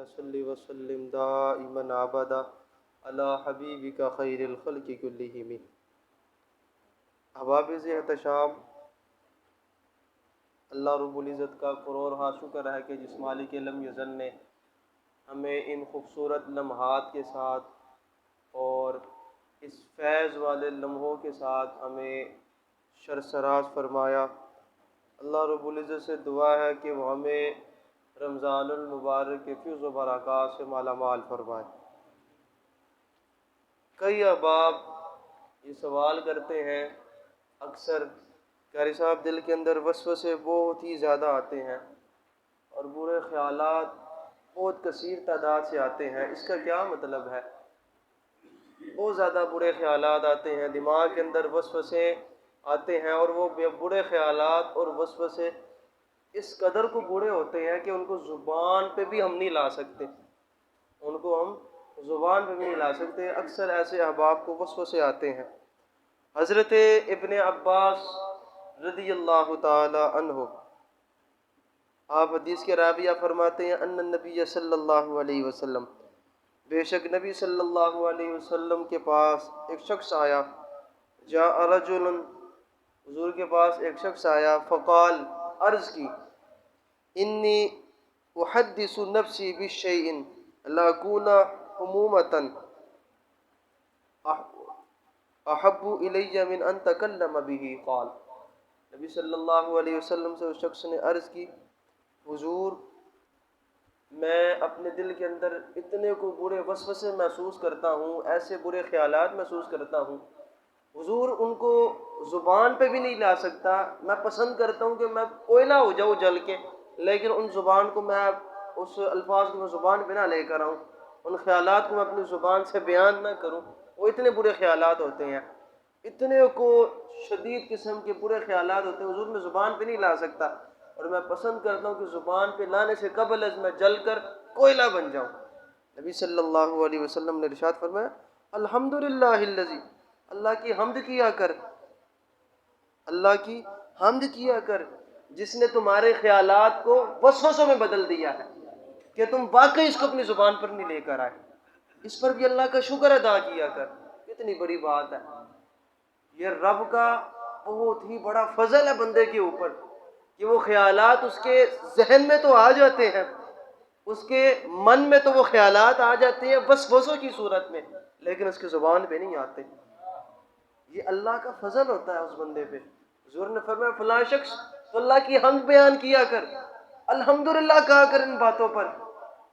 صلی وسلم دائما ابدا علی حبیبک خیر الخلق کلہم۔ حوافظ احتشام، اللہ رب العزت کا کروڑ شکر ہے کہ جس مالک لم یزل نے ہمیں ان خوبصورت لمحات کے ساتھ اور اس فیض والے لمحوں کے ساتھ ہمیں سرفراز فرمایا۔ اللہ رب العزت سے دعا ہے کہ وہ ہمیں رمضان المبارک کے فیض و برکات سے مالا مال فرمائے۔ کئی احباب یہ سوال کرتے ہیں اکثر، قاری صاحب دل کے اندر وسوسے بہت ہی زیادہ آتے ہیں اور برے خیالات بہت کثیر تعداد سے آتے ہیں، اس کا کیا مطلب ہے؟ بہت زیادہ برے خیالات آتے ہیں، دماغ کے اندر وسوسے آتے ہیں، اور وہ برے خیالات اور وسوسے اس قدر کو برے ہوتے ہیں کہ ان کو زبان پہ بھی ہم نہیں لا سکتے، ان کو ہم زبان پہ بھی نہیں لا سکتے۔ اکثر ایسے احباب کو وسوسے آتے ہیں۔ حضرت ابن عباس رضی اللہ تعالی عنہ، آپ حدیث کے راویہ فرماتے ہیں ان النبی صلی اللہ علیہ وسلم، بے شک نبی صلی اللہ علیہ وسلم کے پاس ایک شخص آیا، جاء رجل، حضور کے پاس ایک شخص آیا، فقال، عرض کی، انی احدث نفسی بشیء لا اکون حمومۃ احب الی من ان تکلم به، قال، نبی صلی اللہ علیہ وسلم سے اس شخص نے عرض کی، حضور میں اپنے دل کے اندر اتنے کو برے وسوسے محسوس کرتا ہوں، ایسے برے خیالات محسوس کرتا ہوں، حضور ان کو زبان پہ بھی نہیں لا سکتا۔ میں پسند کرتا ہوں کہ میں کوئلہ ہو جاؤں جل کے، لیکن ان زبان کو میں، اس الفاظ کو میں زبان پہ نہ لے کر آؤں، ان خیالات کو میں اپنی زبان سے بیان نہ کروں، وہ اتنے برے خیالات ہوتے ہیں، اتنے کو شدید قسم کے برے خیالات ہوتے ہیں، حضور میں زبان پہ نہیں لا سکتا، اور میں پسند کرتا ہوں کہ زبان پہ لانے سے قبل از میں جل کر کوئلہ بن جاؤں۔ نبی صلی اللہ علیہ وسلم نے ارشاد فرمایا، الحمدللہ الذی، اللہ کی حمد کیا کر، اللہ کی حمد کیا کر، جس نے تمہارے خیالات کو وسوسوں میں بدل دیا ہے کہ تم واقعی اس کو اپنی زبان پر نہیں لے کر آئے، اس پر بھی اللہ کا شکر ادا کیا کر۔ کتنی بڑی بات ہے، یہ رب کا بہت ہی بڑا فضل ہے بندے کے اوپر کہ وہ خیالات اس کے ذہن میں تو آ جاتے ہیں، اس کے من میں تو وہ خیالات آ جاتے ہیں وسوسوں کی صورت میں، لیکن اس کی زبان پہ نہیں آتے۔ یہ اللہ کا فضل ہوتا ہے اس بندے پہ۔ حضور نے فرمایا فلاں شخص تو اللہ کی حمد بیان کیا کر، الحمدللہ کہا کر ان باتوں پر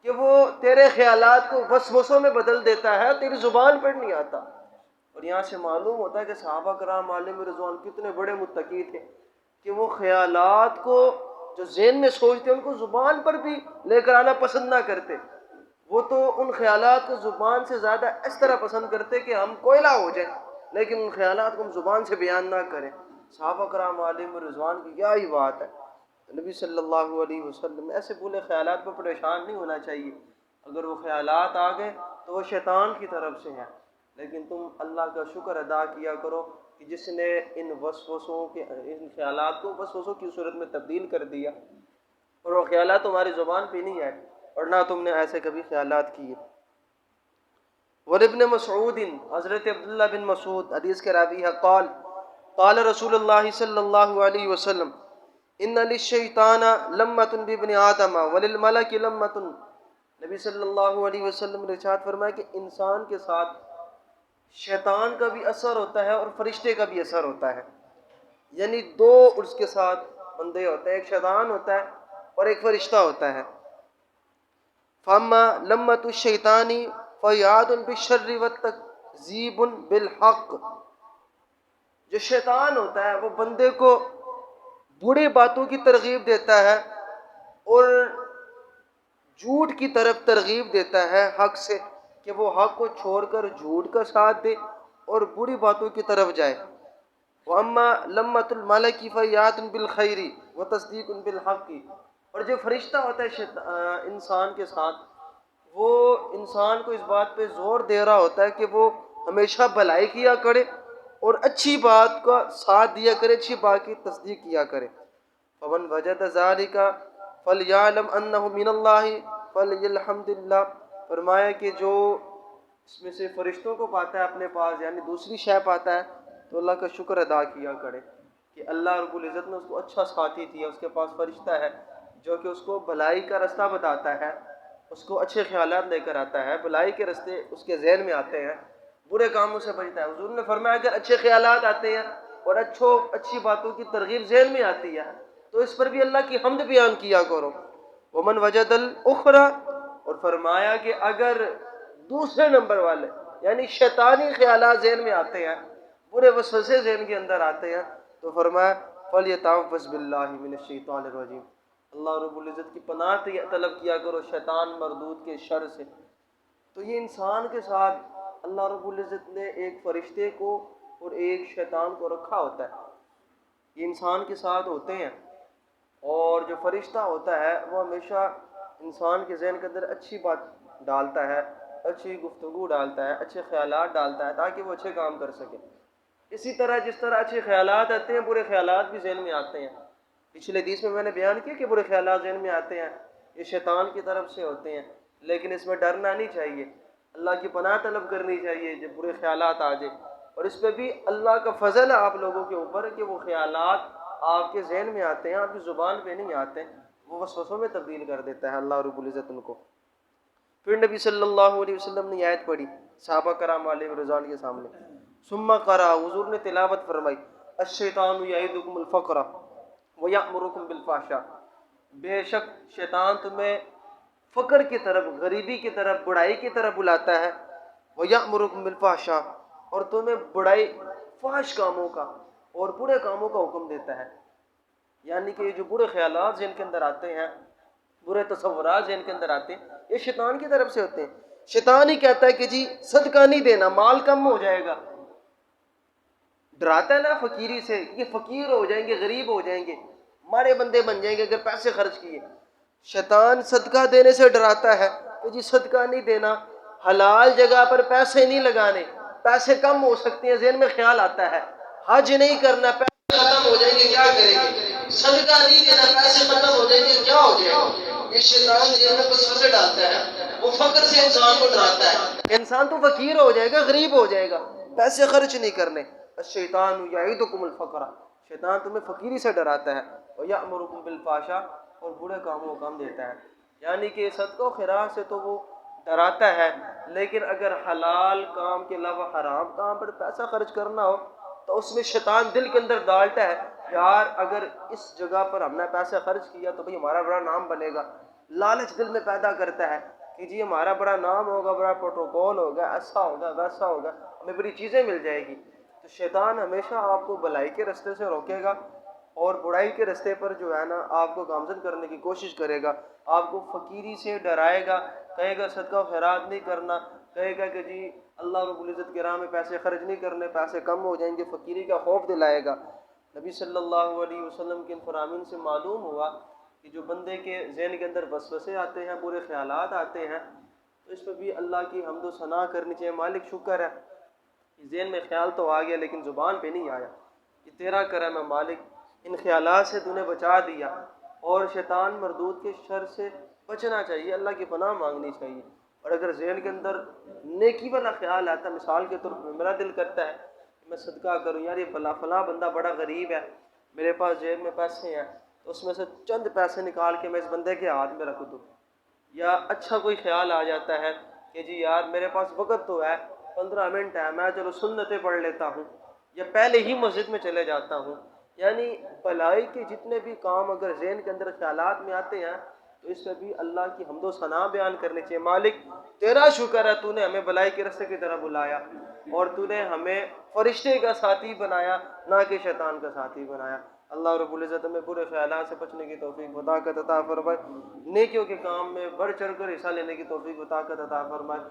کہ وہ تیرے خیالات کو وسوسوں میں بدل دیتا ہے، تیری زبان پر نہیں آتا۔ اور یہاں سے معلوم ہوتا ہے کہ صحابہ کرام علیہم رضوان کتنے بڑے متقی تھے کہ وہ خیالات کو جو ذہن میں سوچتے ان کو زبان پر بھی لے کر آنا پسند نہ کرتے، وہ تو ان خیالات کو زبان سے زیادہ اس طرح پسند کرتے کہ ہم کوئلہ ہو جائیں، لیکن ان خیالات کو ہم زبان سے بیان نہ کریں۔ صحابہ کرام علیہم رضوان کی کیا ہی بات ہے۔ نبی صلی اللہ علیہ وسلم ایسے برے خیالات پر پریشان نہیں ہونا چاہیے، اگر وہ خیالات آ گئے تو وہ شیطان کی طرف سے ہیں، لیکن تم اللہ کا شکر ادا کیا کرو کہ جس نے ان وسوسوں کے، ان خیالات کو وسوسوں کی صورت میں تبدیل کر دیا، اور وہ خیالات تمہاری زبان پہ نہیں آئے اور نہ تم نے ایسے کبھی خیالات کیے۔ وابن مسعود، حضرت عبداللہ بن مسعود حدیث کے راوی ہے، قال قال رسول اللہ صلی اللہ علیہ وسلم، ان للشیطان لمۃ بابن آدم وللملک لمۃ، نبی صلی اللہ علیہ وسلم نے ارشاد فرمایا کہ انسان کے ساتھ شیطان کا بھی اثر ہوتا ہے اور فرشتے کا بھی اثر ہوتا ہے، یعنی دو اس کے ساتھ بندے ہوتے ہیں، ایک شیطان ہوتا ہے اور ایک فرشتہ ہوتا ہے۔ فاما لمۃ الشیطان فیاد بالشر وتکذیب بالحق، جو شیطان ہوتا ہے وہ بندے کو بری باتوں کی ترغیب دیتا ہے اور جھوٹ کی طرف ترغیب دیتا ہے حق سے، کہ وہ حق کو چھوڑ کر جھوٹ کا ساتھ دے اور بری باتوں کی طرف جائے۔ وَأَمَّا لَمَّةُ الْمَلَكِ فَيَّاتٌ بِالْخَيْرِ وَتَصْدِيقٌ بِالْحَقِّ، اور جو فرشتہ ہوتا ہے انسان کے ساتھ، وہ انسان کو اس بات پہ زور دے رہا ہوتا ہے کہ وہ ہمیشہ بھلائی کیا کرے اور اچھی بات کا ساتھ دیا کرے، اچھی بات کی تصدیق کیا کرے۔ فَمَنْ وَجَدَ ذَلِكَ فَلْيَعْلَمْ أَنَّهُ مِنَ اللَّهِ फलिल्हम्दुलिल्लाह, फरमाया कि जो इसमें से फरिश्तों को पाता है अपने पास, यानी दूसरी शय पाता है, तो अल्लाह का शुक्र अदा किया करे कि अल्लाह रब्बुल इज़्ज़त ने उसको अच्छा साथी दिया, उसके पास फरिश्ता है जो कि उसको भलाई का रास्ता बताता है, उसको अच्छे ख्यालात लेकर आता है, भलाई के रास्ते उसके ज़हन में आते हैं, बुरे कामों से बचता है। हुज़ूर ने फरमाया अगर अच्छे ख्यालात आते हैं और अच्छी बातों की तरगीब ज़हन में आती है तो इस पर भी अल्लाह की हम्द बयान किया करो। वमन वजदल उखरा, और फरमाया कि अगर दूसरे नंबर वाले यानी शैतानी ख्यालात ज़हन में आते हैं, बुरे वसवसे ज़हन के अंदर आते हैं, तो फरमाया फलियतावज़ बिल्लाहि मिनश्शैतानिर रजीम, अल्लाह रब्बुल इज़्ज़त की पनाह तलब किया करो शैतान मरदूद के शर से। तो ये इंसान के साथ अल्लाह रब्बुल इज़्ज़त ने एक फरिश्ते को और एक शैतान को रखा होता है। ये इंसान के साथ होते हैं और जो फरिश्ता होता है वो हमेशा इंसान के ज़हन के अंदर अच्छी बात डालता है, अच्छी गुफ्तगू डालता है, अच्छे ख्यालात डालता है ताकि वो अच्छे काम कर सके। इसी तरह जिस तरह अच्छे ख्यालात आते हैं, बुरे ख्यालात भी ज़हन में आते हैं। पिछले हदीस में मैंने बयान किया कि बुरे ख्यालात ज़हन में आते हैं, ये शैतान की तरफ से होते हैं, लेकिन इसमें डरना नहीं चाहिए, अल्लाह की पनाह तलब करनी चाहिए जब बुरे ख्यालात आ जाए। और इस पर भी अल्लाह का फ़ज़ल है आप लोगों के ऊपर कि वो ख्यालात आपके ज़हन में आते हैं, आपकी ज़ुबान पे नहीं आते, वो वसवसों में तब्दील कर देता है अल्लाह रब्बुल इज़्ज़त उनको। फिर नबी सल्लल्लाहु अलैहि वसल्लम ने आयत पढ़ी सहाबा कराम अलैहिम रिज़वान के सामने, सुम्मा क़रा, हुज़ूर ने तिलावत फरमाई, अश्शैतानु यईदुकुमुल फ़क़्र व यअमुरुकुम बिल फ़हशा, बेशक शैतान तुम्हें फ़क्र की तरफ, गरीबी की तरफ, बुराई की तरफ बुलाता है, व यअमुरुकुम बिल फ़हशा, और तुम्हें बुराई फाश कामों का और बुरे कामों का हुक्म देता है। यानी कि जो बुरे ख्यालात जिनके अंदर आते हैं, बुरे तसव्वुरात जिनके अंदर आते हैं, ये शैतान की तरफ से होते हैं। शैतान ही कहता है कि जी सदका नहीं देना, माल कम हो जाएगा, डराता है ना फकीरी से, ये फकीर हो जाएंगे, गरीब हो जाएंगे, मारे बंदे बन जाएंगे अगर पैसे खर्च किए। शैतान सदका देने से डराता है कि जी सदका नहीं देना, हलाल जगह पर पैसे नहीं लगाने, पैसे कम हो सकते हैं, ज़हन में ख्याल आता है, हज नहीं करना, पैसे खत्म हो जाएंगे, क्या करेंगे, सदका नहीं देना, पैसे खत्म हो जाएंगे, क्या हो जाएगा। ये शैतान ज़हन में वसवसे डालता है, वो फक्र से इंसान को डराता है, इंसान तो फकीर हो जाएगा, गरीब हो जाएगा, पैसे खर्च नहीं करने। शैतान यईदुकुमुल फ़क़्र, शैतान तुम्हें फकीरी से डराता है, और यअमुरुकुम बिल फ़हशा, और बुरे कामों को कम देता है। यानी कि सदका खैरात से तो वो डराता है, लेकिन अगर हलाल काम के अलावा हराम काम पर पैसा खर्च करना हो तो उसमें शैतान दिल के अंदर डालता है, यार अगर इस जगह पर हमने पैसा खर्च किया तो भाई हमारा बड़ा नाम बनेगा, लालच दिल में पैदा करता है कि जी हमारा बड़ा नाम होगा, बड़ा प्रोटोकॉल होगा, ऐसा होगा, वैसा होगा, हमें बड़ी चीज़ें मिल जाएगी। तो शैतान हमेशा आपको भलाई के रास्ते से रोकेगा और बुराई के रास्ते पर जो है ना आपको गामजन करने की कोशिश करेगा, आपको फ़कीरी से डराएगा, कहेगा सदका खैरात नहीं करना, कहेगा कि जी अल्लाह रब्बुल इज़्ज़त की राह में पैसे खर्च नहीं करने, पैसे कम हो जाएंगे, फ़कीरी का खौफ दिलाएगा। नबी सल्लल्लाहु अलैहि वसल्लम के इन फरामीन से मालूम हुआ कि जो बंदे के ज़हन के अंदर वसवसे आते हैं, बुरे ख्यालात आते हैं, तो इस पर भी अल्लाह की हम्द व सना करनी चाहिए, मालिक शुक्र है ज़हन में ख्याल तो आ गया लेकिन ज़ुबान पे नहीं आया, ये तेरा करम है मालिक, इन ख्यालात से तूने बचा दिया। और शैतान मरदूद के शर से बचना चाहिए, अल्लाह की पनाह मांगनी चाहिए। और अगर ज़हन के अंदर नेकी वाला ख्याल आता है, मिसाल के तौर पर मेरा दिल करता है कि मैं सदका करूँ, यार ये फला बंदा बड़ा गरीब है, मेरे पास जेब में पैसे हैं, तो उसमें से चंद पैसे निकाल के मैं इस बंदे के हाथ में रख दूँ। या अच्छा कोई ख्याल आ जाता है कि जी यार मेरे पास वक़्त तो है, 15 मिनट है, मैं चलो सुन्नतें पढ़ लेता हूँ, या पहले ही मस्जिद में चले जाता हूँ। यानी भलाई के जितने भी काम अगर ज़हन के अंदर ख्यालात में आते हैं तो इस पर भी अल्लाह की हम्द व सना बयान करनी चाहिए, मालिक तेरा शुक्र है तूने हमें भलाई के रास्ते की तरफ बुलाया और तूने हमें फरिश्ते का साथी बनाया, ना कि शैतान का साथी बनाया। अल्लाह रब्बुल इज़्ज़त हमें बुरे ख्यालात से बचने की तौफीक अता अता फरमाए, नेकियों के काम में बढ़ चढ़ कर हिस्सा लेने की तौफीक अता फरमाए।